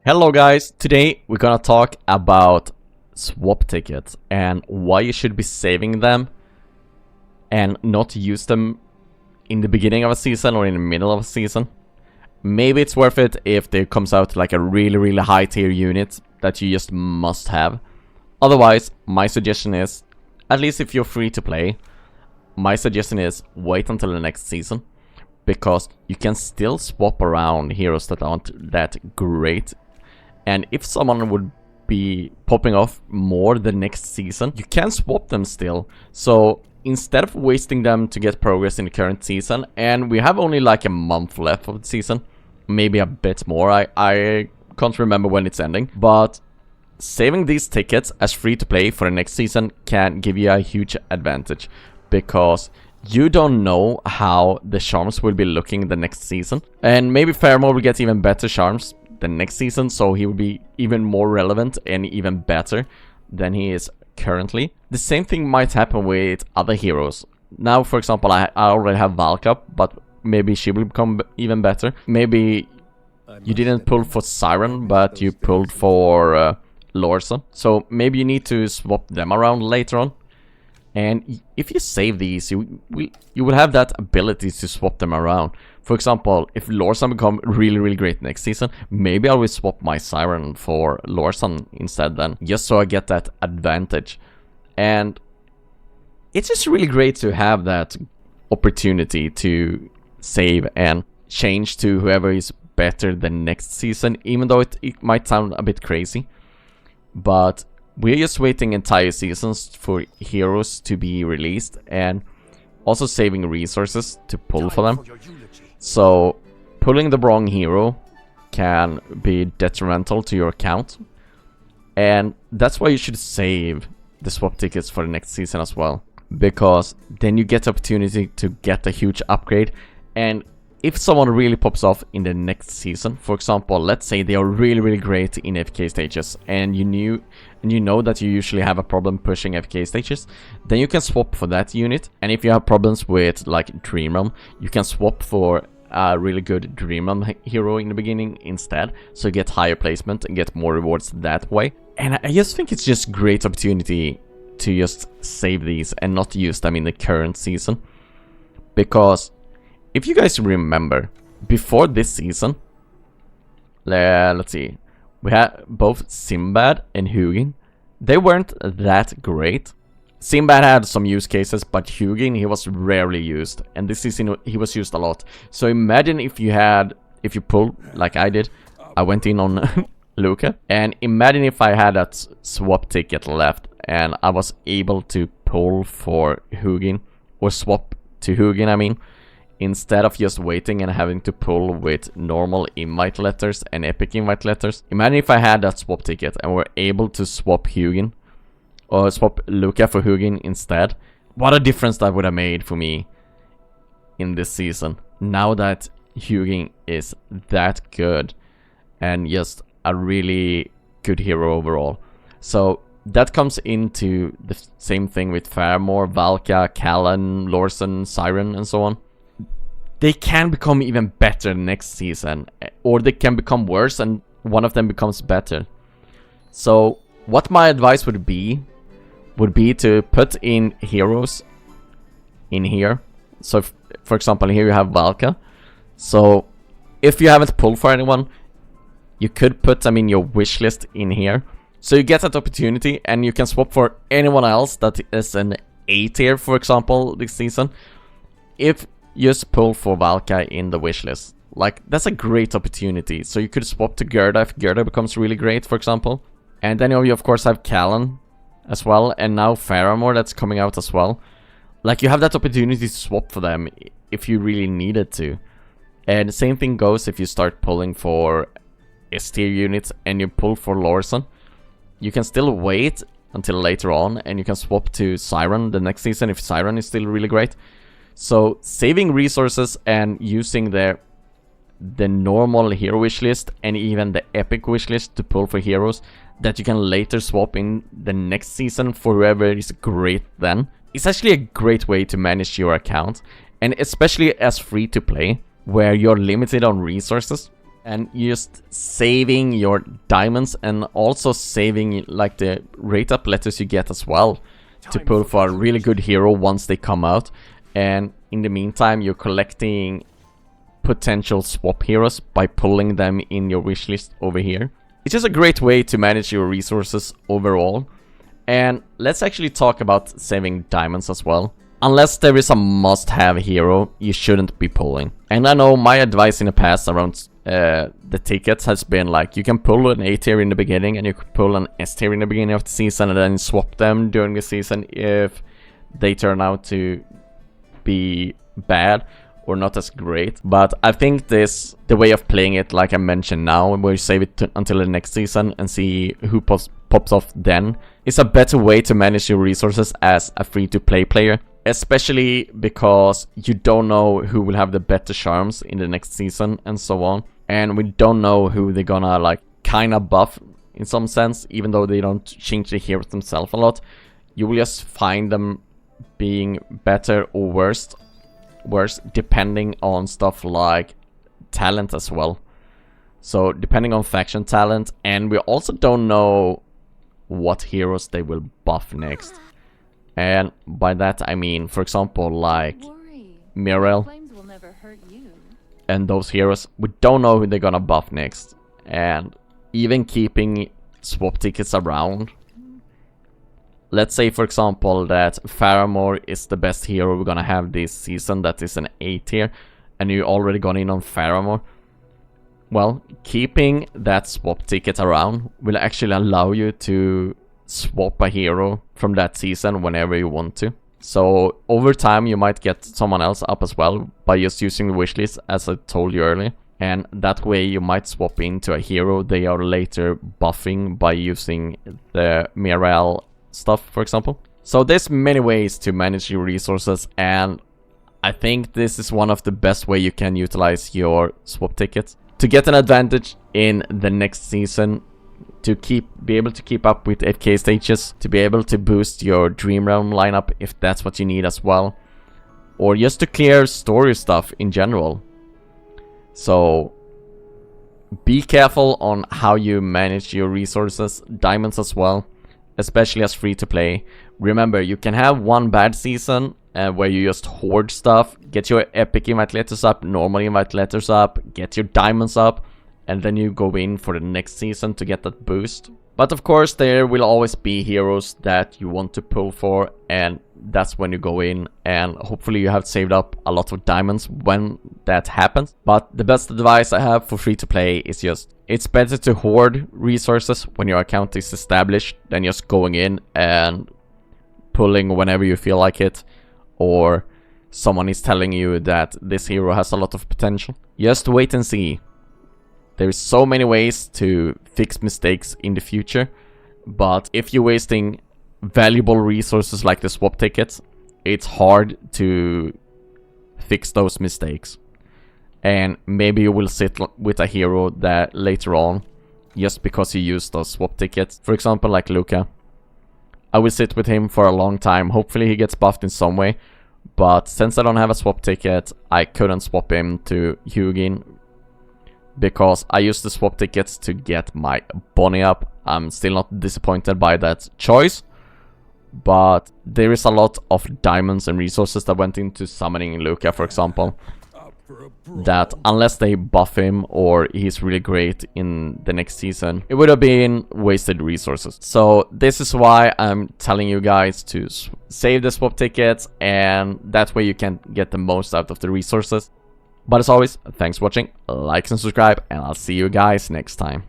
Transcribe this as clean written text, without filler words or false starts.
Hello guys, today we're gonna talk about swap tickets and why you should be saving them and not use them in the beginning of a season or in the middle of a season. Maybe it's worth it if there comes out like a really high tier unit that you just must have. Otherwise, my suggestion is, at least if you're free to play, my suggestion is wait until the next season, because you can still swap around heroes that aren't that great. And if someone would be popping off more the next season, you can swap them still. So instead of wasting them to get progress in the current season, and we have only like a month left of the season, maybe a bit more, I can't remember when it's ending, but saving these tickets as free to play for the next season can give you a huge advantage, because you don't know how the charms will be looking the next season, and maybe Fairmore will get even better charms the next season, so he will be even more relevant and even better than he is currently. The same thing might happen with other heroes. Now, for example, I already have Valka, but maybe she will become even better. Maybe you didn't pull for Siren, but you pulled for Lorsa, so maybe you need to swap them around later on. And if you save these, you will have that ability to swap them around. For example, if Lorsan become really great next season, maybe I will swap my Siren for Lorsan instead then, just so I get that advantage. And it's just really great to have that opportunity to save and change to whoever is better the next season, even though it might sound a bit crazy. But we're just waiting entire seasons for heroes to be released, and also saving resources to pull for them. So pulling the wrong hero can be detrimental to your account, and that's why you should save the swap tickets for the next season as well, because then you get the opportunity to get a huge upgrade. And if someone really pops off in the next season, for example, let's say they are really great in AFK stages, and you know that you usually have a problem pushing AFK stages, then you can swap for that unit. And if you have problems with like Dream Realm, you can swap for a really good Dream Realm hero in the beginning instead, so you get higher placement and get more rewards that way. And I just think it's just great opportunity to just save these and not use them in the current season, because if you guys remember, before this season, let's see, we had both Sinbad and Hugin. They weren't that great. Sinbad had some use cases, but Hugin, he was rarely used, and this season he was used a lot. So imagine if you pulled like I did, I went in on Luca, and imagine if I had that swap ticket left and I was able to pull for Hugin, or swap to Hugin, I mean, instead of just waiting and having to pull with normal invite letters and epic invite letters. Imagine if I had that swap ticket and were able to swap Hugin, or swap Luca for Hugin instead. What a difference that would have made for me in this season, now that Hugin is that good and just a really good hero overall. So that comes into the same thing with Fairmore, Valka, Callan, Lorsan, Siren, and so on. They can become even better next season, or they can become worse and one of them becomes better. So what my advice would be to put in heroes in here. So for example, here you have Valka. So if you haven't pulled for anyone, you could put them in your wish list in here, so you get that opportunity and you can swap for anyone else that is an A tier, for example, this season. If just pull for Valka in the wishlist, like, that's a great opportunity. So you could swap to Gerda if Gerda becomes really great, for example. And then you of course have Callan as well, and now Faramore that's coming out as well. Like, you have that opportunity to swap for them if you really needed to. And the same thing goes if you start pulling for S tier units and you pull for Lorsan. You can still wait until later on and you can swap to Siren the next season if Siren is still really great. So saving resources and using the normal hero wish list and even the epic wish list to pull for heroes that you can later swap in the next season for whoever is great then, it's actually a great way to manage your account. And especially as free to play, where you're limited on resources, And just saving your diamonds and also saving like the rate up letters you get as well to pull for a really good hero once they come out. And in the meantime, you're collecting potential swap heroes by pulling them in your wishlist over here. It's just a great way to manage your resources overall. And let's actually talk about saving diamonds as well. Unless there is a must-have hero, you shouldn't be pulling. And I know my advice in the past around the tickets has been like, you can pull an A tier in the beginning and you can pull an S tier in the beginning of the season and then swap them during the season if they turn out to be bad or not as great. But I think the way of playing it, like I mentioned now, where you save it until the next season and see who pops off then, is a better way to manage your resources as a free-to-play player. Especially because you don't know who will have the better charms in the next season and so on. And we don't know who they're gonna like kinda buff in some sense, even though they don't change the heroes themselves a lot. You will just find them being better or worse depending on stuff like talent as well. So depending on faction talent, and we also don't know what heroes they will buff next. And by that I mean, for example, like Mirel and those heroes, we don't know who they're gonna buff next. And even keeping swap tickets around, let's say for example that Faramore is the best hero we're gonna have this season, that is an A tier, and you already gone in on Faramore. Well, keeping that swap ticket around will actually allow you to swap a hero from that season whenever you want to. So over time you might get someone else up as well by just using the wishlist, as I told you earlier. And that way you might swap into a hero they are later buffing by using the Mirel stuff, for example. So there's many ways to manage your resources, and I think this is one of the best way you can utilize your swap tickets to get an advantage in the next season, to be able to keep up with AFK stages, to be able to boost your Dream Realm lineup if that's what you need as well, or just to clear story stuff in general. So be careful on how you manage your resources, diamonds as well, especially as free to play. Remember, you can have one bad season where you just hoard stuff, get your epic invite letters up, normal invite letters up, get your diamonds up, and then you go in for the next season to get that boost. But of course there will always be heroes that you want to pull for, and that's when you go in, and hopefully you have saved up a lot of diamonds when that happens. But the best advice I have for free to play is just, it's better to hoard resources when your account is established than just going in and pulling whenever you feel like it, or someone is telling you that this hero has a lot of potential. Just wait and see. There's so many ways to fix mistakes in the future, but if you're wasting valuable resources like the swap tickets, it's hard to fix those mistakes. And maybe you will sit with a hero that later on, just because you use those swap tickets. For example, like Luca. I will sit with him for a long time. Hopefully he gets buffed in some way. But since I don't have a swap ticket, I couldn't swap him to Hugin, because I used the swap tickets to get my Bonnie up. I'm still not disappointed by that choice, but there is a lot of diamonds and resources that went into summoning Luca, for example, that unless they buff him or he's really great in the next season, it would have been wasted resources. So this is why I'm telling you guys to save the swap tickets, and that way you can get the most out of the resources. But as always, thanks for watching, like and subscribe, and I'll see you guys next time.